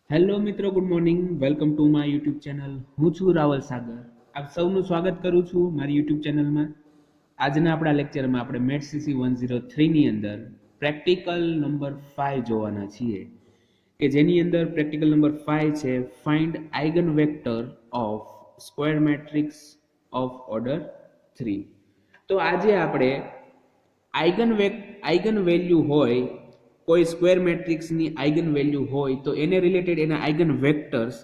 Hello મિત્રો, good morning. Welcome to my YouTube channel. હું છું રાવલ સાગર. આપ સૌનું સ્વાગત કરું છું મારી યુટ્યુબ ચેનલમાં. આજના આપણા લેક્ચરમાં આપણે મેટ સીસી 103ની અંદર પ્રેક્ટિકલ નંબર 5 જોવાના છીએ, કે જેની અંદર પ્રેક્ટિકલ નંબર 5 છે find eigen vector of square matrix of order 3. તો આજે આપણે આઇગન વેલ્યુ હોય, કોઈ સ્ક્વેર મેટ્રિક્સની આઇગન વેલ્યુ હોય તો એને રિલેટેડ એના eigen vectors,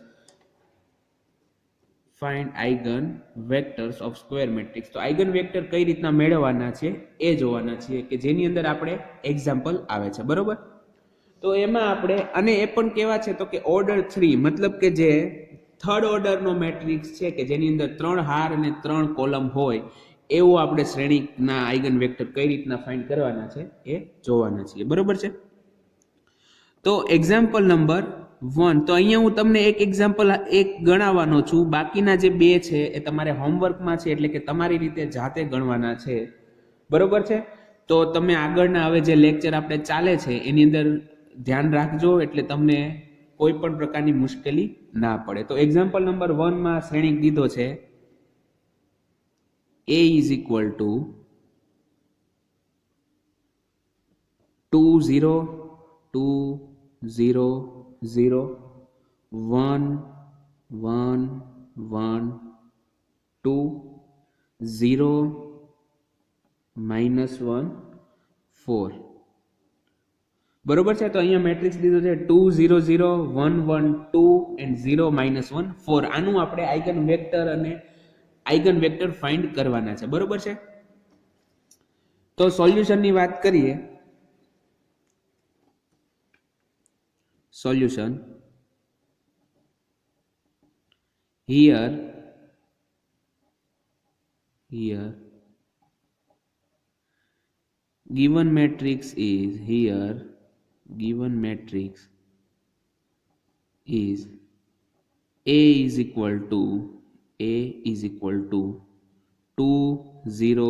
find eigen vectors of square matrix, તો આઇગન વેક્ટર કઈ રીતના મેળવવાના છે એ જોવાના છીએ, કે જેની અંદર આપણે એક્ઝામ્પલ આવે છે. બરોબર? તો એમાં આપણે, અને એ પણ કેવા છે તો કે ઓર્ડર 3, મતલબ કે જે થર્ડ ઓર્ડરનો મેટ્રિક્સ છે, કે જેની અંદર 3 હાર અને 3 કોલમ હોય, એવું આપણે શ્રેણીના આઇગન વેક્ટર કઈ રીતના ફાઇન્ડ કરવાના છે એ જોવાના છીએ. બરોબર છે? તો એક્ઝામ્પલ નંબર 1, તો અહીંયા હું તમને એક એક્ઝામ્પલ એક ગણાવવાનો છું, બાકીના જે બે છે એ તમારે હોમવર્કમાં છે, એટલે કે તમારી રીતે જાતે ગણવાના છે. બરોબર છે? તો તમે આગળના હવે જે લેક્ચર આપણે ચાલે છે એની અંદર ધ્યાન રાખજો, એટલે તમને કોઈ પણ પ્રકારની મુશ્કેલી ના પડે. તો એક્ઝામ્પલ નંબર 1 માં શ્રેણિક દીધો છે a is equal to 2 0 2 0 0 1 1 1 2 0 -1 4. બરોબર છે? તો અહીંયા મેટ્રિક્સ દીધો છે 2 0 0 1 1 2 and 0 -1 4. આનું આપણે આઇગન વેક્ટર અને આઇગન વેક્ટર ફાઇન્ડ કરવાના છે. બરોબર છે? તો સોલ્યુશનની વાત કરીએ. Solution. Here given matrix is A is equal to 2 0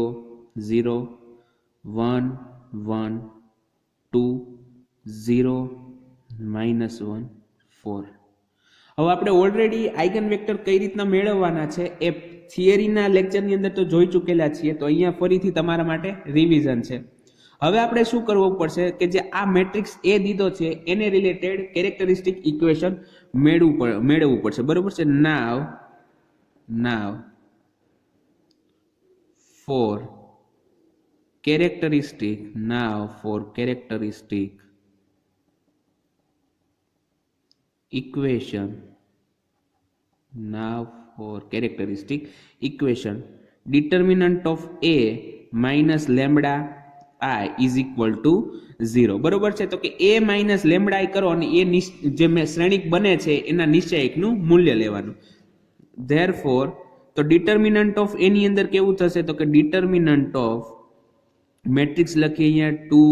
0 1 1 2 0 -1 4. હવે આપણે ઓલરેડી આઇગન વેક્ટર કઈ રીતના મેળવવાના છે એ થિયરીના લેક્ચરની અંદર તો જોઈ ચૂકેલા છીએ, તો અહીંયા ફરીથી તમારા માટે રિવિઝન છે. હવે આપણે શું કરવું પડશે, કે જે આ મેટ્રિક્સ એ દીધો છે એને રિલેટેડ કેરેક્ટરિસ્ટિક ઇક્વેશન મેળવવું પડશે. બરોબર છે? Now for characteristic equation, determinant of a minus lambda I is equal to 0. બરોબર છે? તો કે a minus lambda I કરો અને એ જે શ્રેણિક બને છે એના નિશ્ચયકનું મૂલ્ય લેવાનું. therefore તો determinant of a ની અંદર કેવું થશે, તો કે determinant of મેટ્રિક્સ લખીએ અહીંયા 2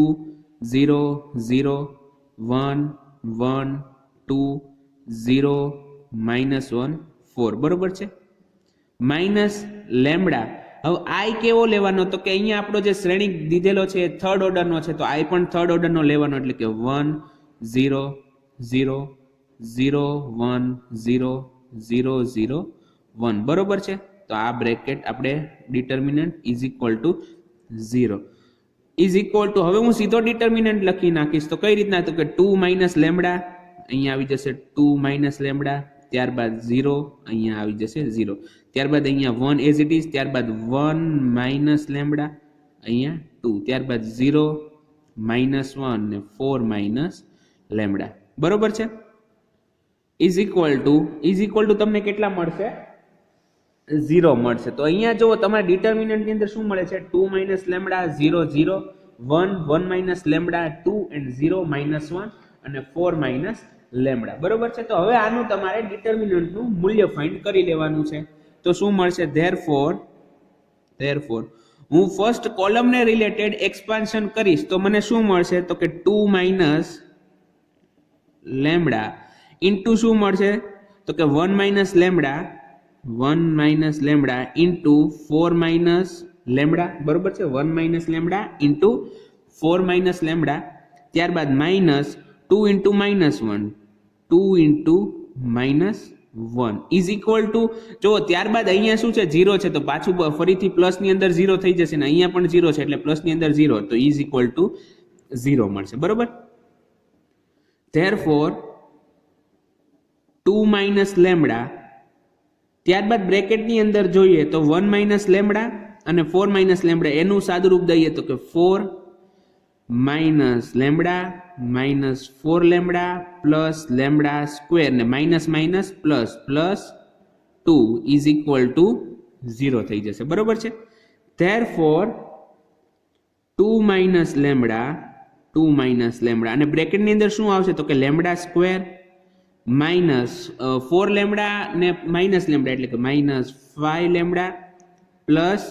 0 0 1 1 2 0 -1 4. બરોબર છે? Minus lambda. હવે આઈ કેવો લેવાનો, તો કે અહીંયા આપણો જે શ્રેણિક દીધેલો છે એ થર્ડ ઓર્ડરનો છે, તો આઈ પણ થર્ડ ઓર્ડરનો લેવાનો, એટલે કે 1 0 0 0 1 0 0 0 1. બરોબર છે? તો આ બ્રેકેટ આપણે determinant is equal to 0 is equal two, હવે હું સીધો ડિટર્મિનન્ટ લખી નાખીશ. તો કઈ રીતના, તો કે 2 - લેમ્બડા અહીંયા આવી જશે, 2 - લેમ્બડા, ત્યારબાદ 0 અહીંયા આવી જશે 0, ત્યારબાદ અહીંયા 1 એઝ ઇટ ઇઝ, ત્યારબાદ 1 - લેમ્બડા અહીંયા 2, ત્યારબાદ 0 -1 ને 4 - લેમ્બડા. બરોબર છે? ઇઝ ઇક્વલ ટુ તમને કેટલા મળશે? 0 મળશે. તો અહીંયા જો તમારા ડિટર્મિનન્ટ ની અંદર શું મળે છે, 2 - લેમ્બડા 0 0 1 1 - લેમ્બડા 2 and 0 -1 અને 4 - લેમ્બડા. બરોબર છે? તો હવે આનું તમારે ડિટર્મિનન્ટ નું મૂલ્ય ફાઇન્ડ કરી લેવાનું છે. તો શું મળશે? therefore હું ફર્સ્ટ કોલમ ને રિલેટેડ એક્સપાન્શન કરીશ તો મને શું મળશે, તો કે 2 - લેમ્બડા ઇન્ટુ શું મળશે, તો કે 1 - લેમ્બડા ઇન્ટુ 4 - લેમ્બડા. બરોબર છે? 1 - લેમ્બડા ઇન્ટુ 4 - લેમ્બડા, ત્યારબાદ -2 × -1 2 ઇન્ટુ -1 ઇઝ ઇક્વલ ટુ, જો ત્યારબાદ અહીંયા શું છે 0 છે તો પાછું ફરીથી પ્લસની અંદર 0 થઈ જશે ને અહીંયા પણ 0 છે એટલે પ્લસની અંદર 0 તો ઇઝ ઇક્વલ ટુ 0 મળશે. બરોબર. ધેરફોર 2 માઇનસ લેમ્બડા, ત્યારબાદ બ્રેકેટની અંદર જોઈએ તો 1 માઇનસ લેમ્બડા અને 4 માઇનસ લેમ્બડા, એનું સાદુરૂપ દઈએ તો કે 4 minus lambda minus 4 lambda plus lambda square ને minus minus plus plus 2 is equal to 0 થઈ જશે. બરોબર છે. ધેરફોર 2 માઇનસ લેમ્બડા અને બ્રેકેટની અંદર શું આવશે તો કે લેમ્બડા સ્ક્વેર માઇનસ 4 લેમ્બડા ને માઇનસ લેમ્બડા એટલે કે minus 5 lambda plus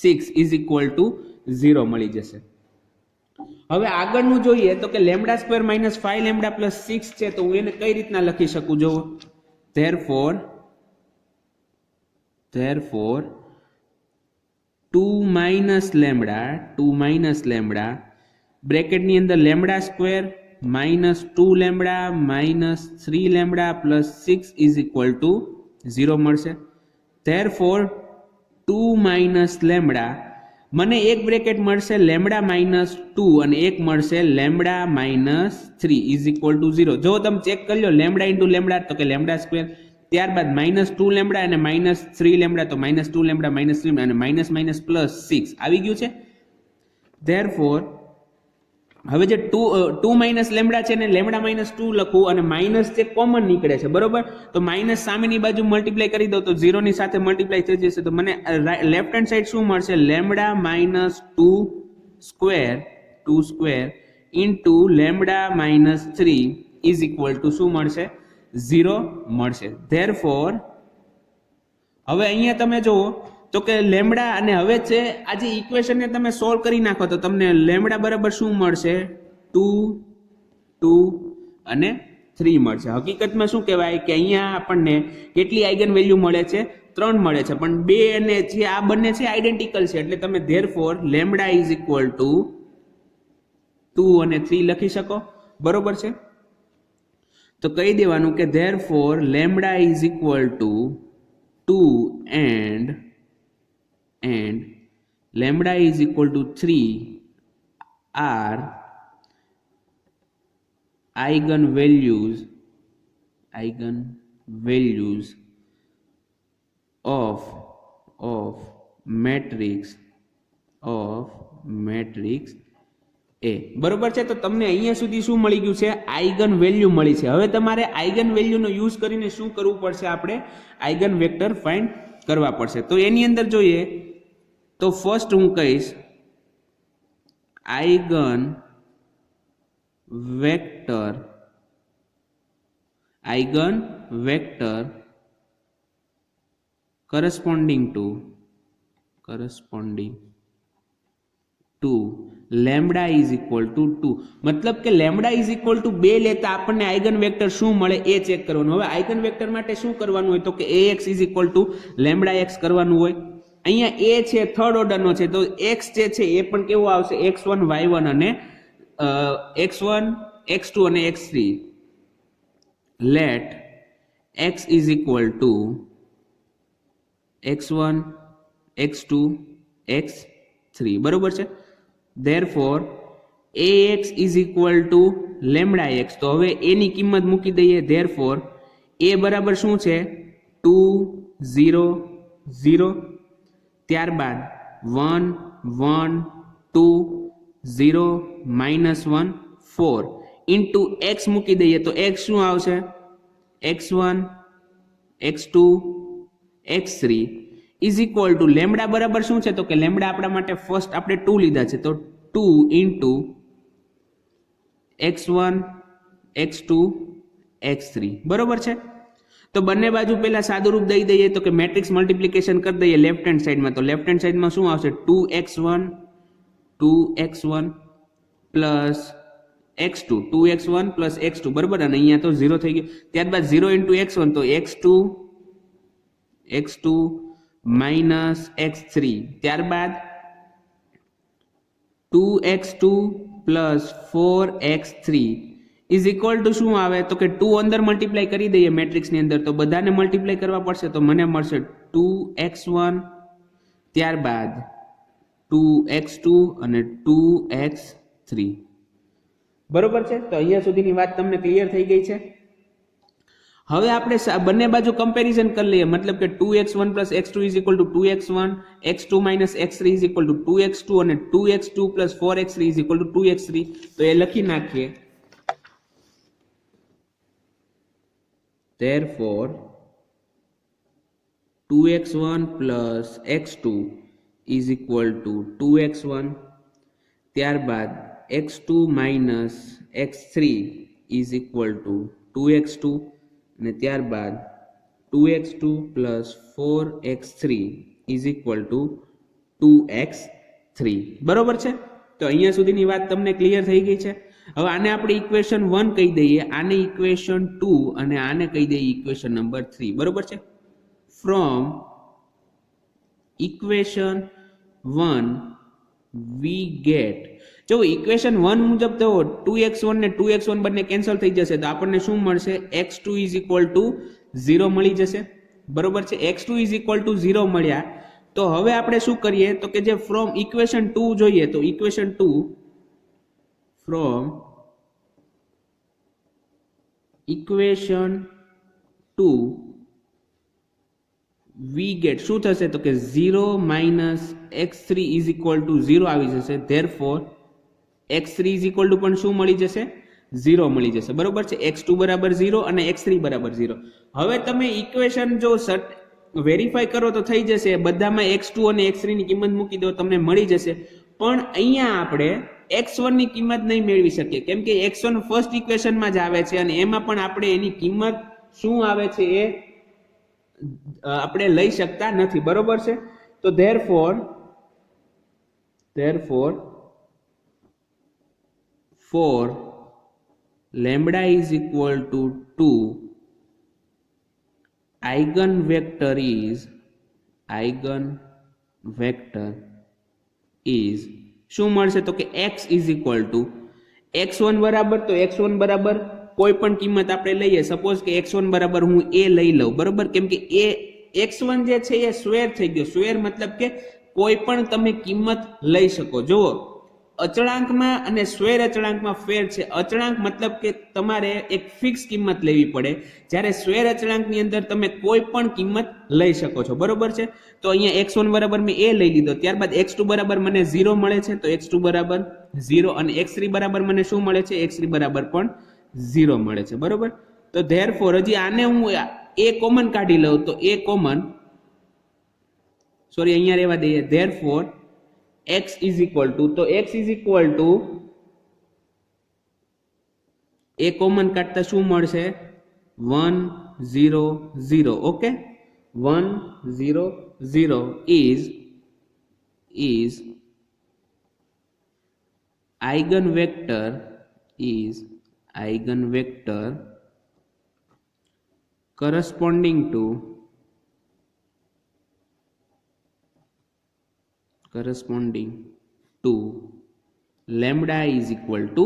6 is equal to 0 મળી જશે. હવે આગળનું જોઈએ તો કે lambda square minus 5 lambda plus 6 છે તો હું એને કઈ રીતના લખી શકું જો. ધેરફોર 2 માઇનસ લેમ્બડા બ્રેકેટની અંદર lambda square minus 2 lambda minus 3 lambda plus 6 is equal to 0 મળશે. ધેરફોર 2 માઇનસ લેમ્બડા, મને એક બ્રેકેટ મળશે લેમ્બડા માઇનસ 2 અને એક મળશે lambda minus 3 is equal to 0. જો તમે ચેક કરી લો લેમ્બડા ઇન્ટુ લેમ્બડા તો કે લેમ્બડા સ્ક્વેર, ત્યારબાદ માઇનસ 2 લેમ્બડા અને માઇનસ 3 લેમ્બડા તો માઇનસ 2 લેમ્બડા માઇનસ 3 અને માઇનસ માઇનસ પ્લસ 6 આવી ગયું છે. ધેરફોર હવે જે 2 માઇનસ લેમ્બડા છે ને લેમ્બડા માઇનસ 2 લખું અને માઇનસ જે કોમન નીકળે છે. બરોબર. તો માઇનસ સામેની બાજુ મલ્ટીપ્લાય કરી દો તો 0 ની સાથે મલ્ટીપ્લાય થઈ જશે તો મને લેફ્ટ હેન્ડ સાઈડ શું મળશે lambda minus 2 square into lambda minus 3 is equal two શું મળશે 0 મળશે. ધેરફોર હવે અહીંયા તમે જુઓ તો કે લેમ્બડા અને હવે છે આ જે ઇક્વેશનને તમે સોલ્વ કરી નાખો તો તમને લેમ્બડા બરાબર શું મળશે 2 અને 3 મળશે. હકીકતમાં શું કહેવાય કે અહીંયા આપણને કેટલી આઈગન વેલ્યુ મળે છે 3 મળે છે પણ 2 અને જે આ બંને છે આઈડેન્ટિકલ છે એટલે તમે therefore lambda is equal two 2 અને 3 લખી શકો. બરોબર છે. તો કહી દેવાનું કે therefore lambda is equal two 2 and lambda is equal to 3 are eigenvalues of matrix A. બરોબર છે. તો તમને અહીંયા સુધી શું મળી ગયું છે આઈગન વેલ્યુ મળી છે. હવે તમારે આઈગન વેલ્યુનો યુઝ કરીને શું કરવું પડશે આપણે આઈગન વેક્ટર ફાઇન્ડ કરવા પડશે. તો એની અંદર જોઈએ તો ફર્સ્ટ હું કહીશ eigen vector corresponding to lambda is equal two 2. મતલબ કે લેમ્બડા ઇઝ ઇક્વલ ટુ 2 લેતા આપણને આઈગન વેક્ટર શું મળે એ ચેક કરવાનું. હવે આઈગન વેક્ટર માટે શું કરવાનું હોય તો કે ax is equal to lambda x કરવાનું હોય. અહીંયા a છે થર્ડ ઓર્ડરનો છે તો x જે છે એ પણ કેવો આવશે x1 y1 અને x1 x2 અને x3. Let x is equal to x1 x2 x3. બરોબર છે. Therefore ax is equal to lambda x. તો હવે a ની કિંમત મૂકી દઈએ. ધેરફોર a બરાબર શું છે 2 0 0, ત્યારબાદ 1 1 2 0 -1 4 ઇન્ટુ x મૂકી દઈએ તો x શું આવશે x1 x2 x3 is equal to lambda બરાબર શું છે તો કે લેમ્બડા આપણા માટે ફર્સ્ટ આપણે 2 લીધા છે તો 2 ઇન્ટુ x1 x2 x3. બરોબર છે. તો બંને બાજુ પહેલા સાદુરૂપ દઈ દઈએ તો કે મેટ્રિક્સ મલ્ટીપ્લિકેશન કરી દઈએ લેફ્ટ હેન્ડ સાઈડમાં. તો લેફ્ટ હેન્ડ સાઈડમાં શું આવશે 2x1 plus x2 2x1 plus x2. બરોબર. અને અહીંયા તો 0 થઈ ગયું. ત્યારબાદ 0 ઇન્ટુ x1 તો x2 માઇનસ x3. ત્યારબાદ 2x2 plus 4x3 is equal two શું આવે તો કે 2 અંદર મલ્ટીપ્લાય કરી દઈએ મેટ્રિક્સની અંદર તો બધાને મલ્ટીપ્લાય કરવા પડશે તો મને મળશે 2x1 ત્યારબાદ 2x2 અને 2x3 બરોબર છે તો અહીંયા સુધીની વાત તમને ક્લિયર થઈ ગઈ છે હવે આપણે બંને બાજુ કમ્પેરિઝન કરી લઈએ મતલબ કે 2x1 x2 2x1 x2 x3 2x2 અને 2x2 4x3 2x3 તો એ લખી નાખીએ therefore 2x1 x2 2x1 ત્યારબાદ x2 x3 2x2 અને ત્યારબાદ 2x2 4x3 2x3 બરોબર છે તો અહીંયા સુધીની વાત તમને ક્લિયર થઈ ગઈ છે હવે આને આપણે ઇક્વેશન 1 કહી દઈએ આને ઇક્વેશન 2 અને આને કહી દઈએ ઇક્વેશન નંબર 3 બરોબર છે ફ્રોમ ઇક્વેશન 1 વી ગેટ જો ઇક્વેશન 1 મુજબ તો 2x1 ને 2x1 બંને કેન્સલ થઈ જશે તો આપણને શું મળશે x2 0 મળી જશે બરોબર છે x2 0 મળ્યા તો હવે આપણે શું કરીએ તો કે જે ફ્રોમ ઇક્વેશન 2 જોઈએ તો equation 2 from equation 2 we get શું થશે તો કે 0 x3 0 આવી જશે therefore x3 પણ શું મળી જશે 0 મળી જશે બરોબર છે x2 બરાબર 0 અને x3 બરાબર 0 હવે તમે ઇક્વેશન જો વેરીફાઈ કરો તો થઈ જશે બધામાં x2 અને x3 ની કિંમત મૂકી દો તમને મળી જશે પણ અહીંયા આપણે x1 ની કિંમત નહીં મેળવી શકીએ કેમ કે x1 ફર્સ્ટ ઇક્વેશનમાં જ આવે છે અને એમાં પણ આપણે એની કિંમત શું આવે છે એ આપણે લઈ શકતા નથી બરોબર છે તો therefore for lambda is equal to 2 eigenvector is શું મળશે તો કે x is equal to x1 બરાબર તો x1 બરાબર કોઈ પણ કિંમત આપણે લઈએ સપોઝ કે x1 બરાબર હું a લઈ લઉં બરોબર કેમ કે a x1 જે છે એ સ્ક્વેર થઈ ગયો સ્ક્વેર મતલબ કે કોઈ પણ તમે કિંમત લઈ શકો જુઓ અચળાંકમાં અને સ્ક્વેર અચળાંકમાં ફેર છે અચળાંક મતલબ કે તમારે એક ફિક્સ કિંમત લેવી પડે જ્યારે સ્ક્વેર અચળાંકની અંદર તમે કોઈ પણ કિંમત લઈ શકો છો બરોબર છે તો અહીંયા x1 બરાબર મેં a લઈ લીધો ત્યારબાદ x2 બરાબર મને 0 મળે છે તો x2 બરાબર 0 અને x3 બરાબર મને શું મળે છે x3 બરાબર પણ 0 મળે છે બરોબર તો therefore હજી આને હું a કોમન કાઢી લઉં તો a કોમન સોરી અહીંયા રહેવા દઈએ therefore x is equal to તો x is equal to a common કાઢતા શું મળશે 1 0 0 okay 1 0 0 is eigenvector corresponding to lambda is equal to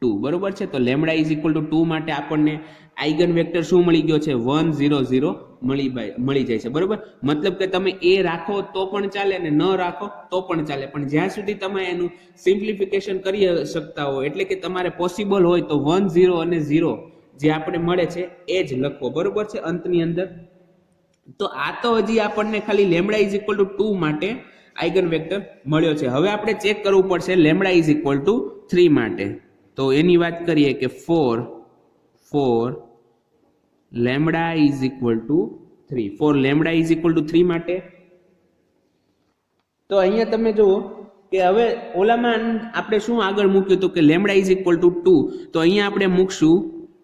2 બરોબર છે તો lambda is equal to 2 માટે આપણને આઇગન વેક્ટર શું મળી ગયો છે 1 0 0 મળી જાય છે બરોબર મતલબ કે તમે a રાખો તો પણ ચાલે અને ન રાખો તો પણ ચાલે પણ જ્યાં સુધી તમે એનું સિમ્પ્લિફિકેશન કરી શકતા હો એટલે કે તમારે પોસિબલ હોય તો 1 0 અને 0 જે આપણે મળે છે એ જ લખવો બરોબર છે અંતની અંદર તો આ તો હજી આપણને ખાલી lambda is equal to 2 માટે આઇગન વેક્ટર મળ્યો છે હવે આપણે ચેક કરવું પડશે lambda is equal to 3 માટે તો એની વાત કરીએ કે 4 lambda is equal to 3 for lambda is equal to 3 માટે તો અહીંયા તમે જુઓ કે હવે ઓલામાં આપણે શું આગળ મૂક્યું તો કે lambda is equal to 2 તો અહીંયા આપણે મૂકશું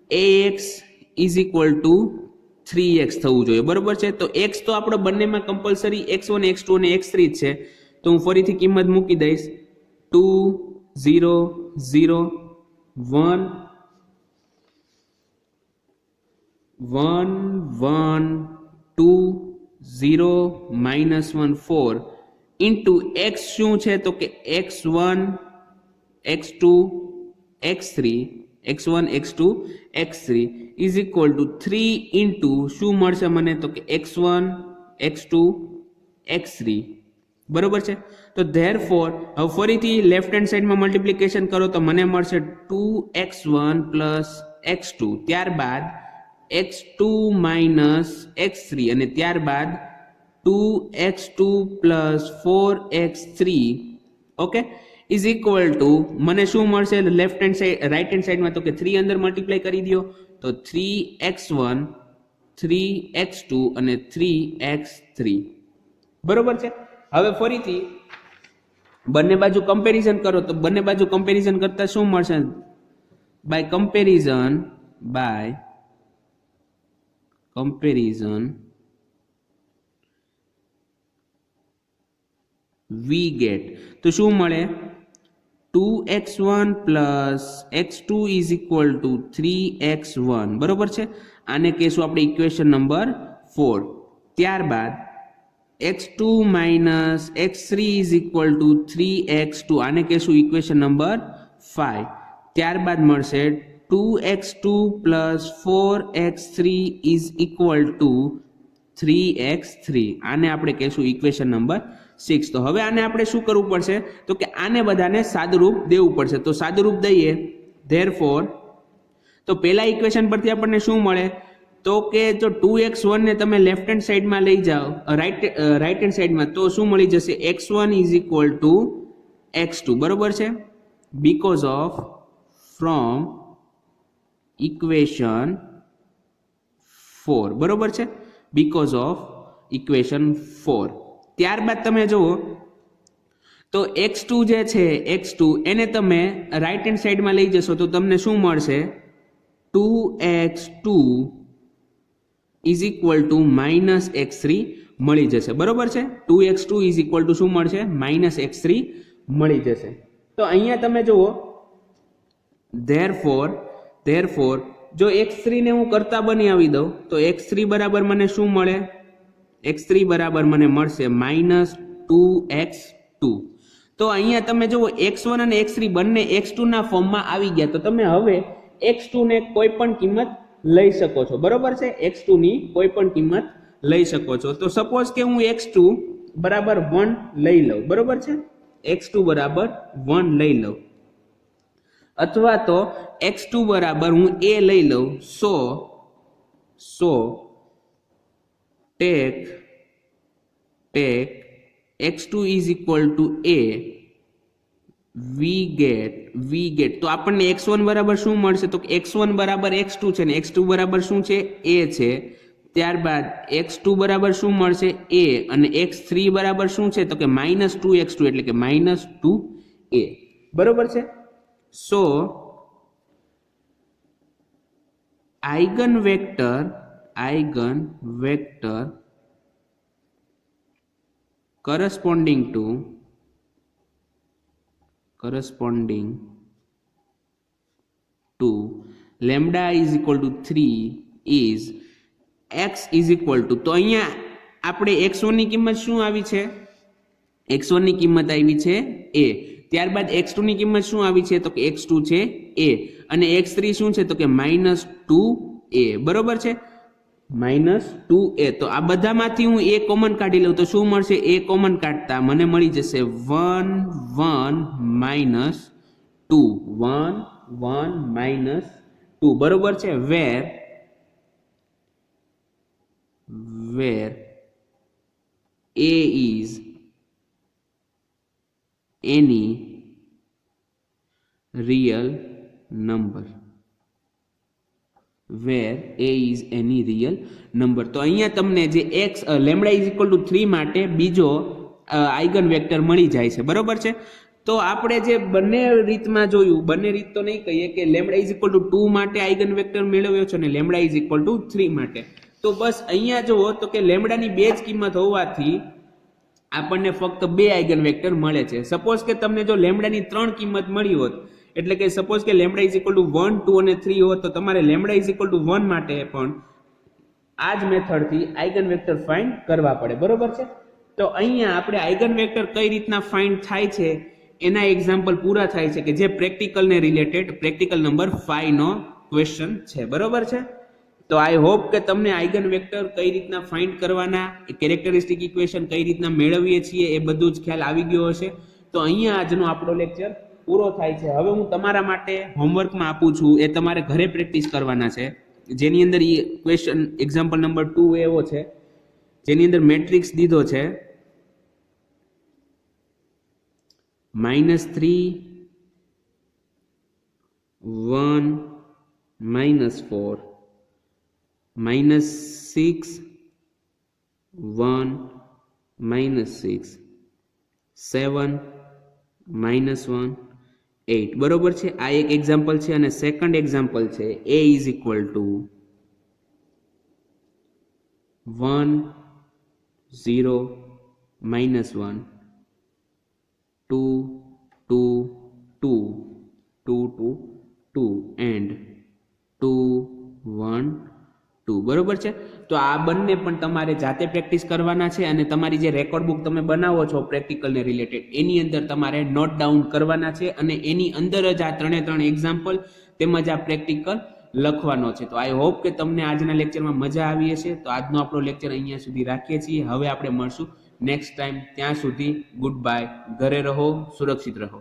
ax is equal to 3x થવું જોઈએ બરોબર છે તો x તો આપણો બંનેમાં કમ્પલસરી x1 x2 અને x3 છે તો હું ફરીથી કિંમત મૂકી દઈશ 2 0 0 1 1 1 2 0 -1 4 ઇન્ટુ x શું છે તો કે x1 x2 x3 x1 x2 x3 is equal two 3 into શું મળશે મને તો કે x1 x2 x3 બરોબર છે. તો ધેરફોર હવે ફરીથી લેફ્ટ હેન્ડ સાઈડમાં મલ્ટિપ્લિકેશન કરો તો મને મળશે 2x1 પ્લસ x2 ત્યારબાદ x2 માઇનસ x3 અને ત્યારબાદ 2x2 plus 4x3 okay is equal two મને શું મળશે left hand side right hand સાઈડમાં તો કે 3 અંદર મલ્ટીપ્લાય કરી દો તો 3x1 3x2 અને 3x3 બરોબર છે. હવે ફરીથી બંને બાજુ કમ્પેરિઝન કરો તો બંને બાજુ કમ્પેરિઝન કરતા શું મળશે બાય કમ્પેરિઝન વી ગેટ તો શું મળે 2x1 plus x2 is equal two 3x1 બરોબર છે. આને કહેશું આપણે ઇક્વેશન નંબર 4. ત્યારબાદ x2 minus x3 is equal two 3x2 આને કહેશું ઇક્વેશન નંબર 5. ત્યારબાદ મળશે 2x2 plus 4x3 is equal two 3x3 આને આપણે કહેશું ઇક્વેશન નંબર 6. તો હવે આને આપણે શું કરવું પડશે તો કે આને બધાને સાદુરૂપ દેવું પડશે. તો સાદુરૂપ દઈએ ધેરફોર તો પહેલા ઇક્વેશન પરથી આપણને શું મળે તો કે જો 2x1 ને તમે લેફ્ટ હેન્ડ સાઈડમાં લઈ જાઓ રાઈટ હેન્ડ સાઈડમાં તો શું મળી જશે x1 is equal two x2 બરોબર છે બીકોઝ ઓફ ફ્રોમ ઇક્વેશન 4 બરોબર છે બીકોઝ ઓફ ઇક્વેશન 4. ત્યારબાદ તમે જુઓ તો x2 જે છે x2 એને તમે રાઈટ હેન્ડ સાઈડમાં લઈ જશો તો તમને શું મળશે 2x2 is equal two minus x3 મળી જશે બરોબર છે. 2x2 ઇઝ ઇક્વલ ટુ શું મળશે માઇનસ x3 મળી જશે. તો અહીંયા તમે જુઓ ધેરફોર જો x3 ને હું કરતા બનાવી દઉં તો x3 બરાબર મને શું મળે x3 બરાબર મને મળશે માઇનસ 2x2. તો અહીંયા તમે જુઓ x1 અને x3 બંને x2 ના ફોર્મમાં આવી ગયા તો તમે હવે x2 ને કોઈ પણ કિંમત લઈ શકો છો બરોબર છે x2 ની કોઈ પણ કિંમત લઈ શકો છો. તો સપોઝ કે હું x2 બરાબર 1 લઈ લઉં બરોબર છે x2 બરાબર 1 લઈ લઉં અથવા તો x2 બરાબર હું a લઈ લઉં સો take x2 is equal to a we get તો આપણને x1 બરાબર શું મળશે તો x1 બરાબર x2 છે ને x2 બરાબર શું છે a છે. ત્યારબાદ x2 બરાબર શું મળશે a અને x3 બરાબર શું છે તો કે -2x2 એટલે કે -2a બરોબર છે. So eigen vector corresponding to lambda is equal to 3 is x is equal to તો અહીંયા આપણે x1 ની કિંમત શું આવી છે x1 ની કિંમત આવી છે a. ત્યારબાદ x2 ની કિંમત શું આવી છે તો કે x2 છે a અને x3 શું છે તો કે -2a બરોબર છે -2a. તો આ બધામાંથી હું a કોમન કાઢી લઉં તો શું મળશે a કોમન કાઢતા મને મળી જશે 1 -2 બરોબર છે વેર a is any real number where a is any real number. તો અહીંયા તમને જે x lambda is equal two 3 માટે બીજો આઇગન વેક્ટર મળી જાય છે બરોબર છે. તો આપણે જે બંને રીતમાં જોયું બંને રીત તો નહીં કહીએ કે લેમ્બડા ઇઝ ઇક્વલ ટુ 2 માટે આઇગન વેક્ટર મેળવ્યો છે અને લેમ્બડા ઇઝ ઇક્વલ ટુ 3 માટે. તો બસ અહીંયા જુઓ તો કે લેમ્બડાની બે જ કિંમત હોવાથી આપણને ફક્ત બે આઇગન વેક્ટર મળે છે. સપોઝ કે તમને જો લેમ્બડાની 3 કિંમત મળી હોત એટલે કે સપોઝ કે લેમ્બડા ઇઝ ઇક્વલ ટુ 1 2 અને 3 હોત તો તમારે લેમ્બડા ઇઝ ઇક્વલ ટુ 1 માટે પણ આ જ મેથડથી આઇગન વેક્ટર ફાઇન્ડ કરવા પડે બરોબર છે. તો અહીંયા આપણે આઇગન વેક્ટર કઈ રીતના ફાઇન્ડ થાય છે એના એક્ઝામ્પલ પૂરા થાય છે કે જે પ્રેક્ટિકલને રિલેટેડ પ્રેક્ટિકલ નંબર 5 નો ક્વેશ્ચન છે. બરોબર છે. તો આઈ હોપ કે તમને આઇગન વેક્ટર કઈ રીતના ફાઇન્ડ કરવાના, કેરેક્ટરિસ્ટિક ઇક્વેશન કઈ રીતના મેળવીએ છીએ એ બધું જ ખ્યાલ આવી ગયો હશે. તો અહીંયા આજનો આપણો લેક્ચર પૂરો થાય છે. હવે હું તમારા માટે હોમવર્કમાં આપું છું, એ તમારે ઘરે પ્રેક્ટિસ કરવાના છે, જેની અંદર એ ક્વેશ્ચન એક્ઝામ્પલ નંબર 2 એવો છે જેની અંદર મેટ્રિક્સ દીધો છે -3 1 -4 -6 1 -6 7 -1 8. બરોબર છે. આ એક એક્ઝામ્પલ છે અને સેકન્ડ એક્ઝામ્પલ છે a is equal two 1 0 -1 2 2 2 2 2 2 and 2 1 2. બરોબર છે. તો આ બંને પણ તમારે જાતે પ્રેક્ટિસ કરવાના છે અને તમારી જે રેકોર્ડ બુક તમે બનાવો છો પ્રેક્ટિકલને રિલેટેડ એની અંદર તમારે નોટ ડાઉન કરવાના છે અને એની અંદર જ આ 3 એક્ઝામ્પલ તેમજ આ પ્રેક્ટિકલ લખવાનો છે. તો આઈ હોપ કે તમને આજના લેક્ચરમાં મજા આવી હશે. તો આજનો આપણો લેક્ચર અહીંયા સુધી રાખીએ છીએ. હવે આપણે મળશું નેક્સ્ટ ટાઈમ. ત્યાં સુધી ગુડ બાય. ઘરે રહો, સુરક્ષિત રહો.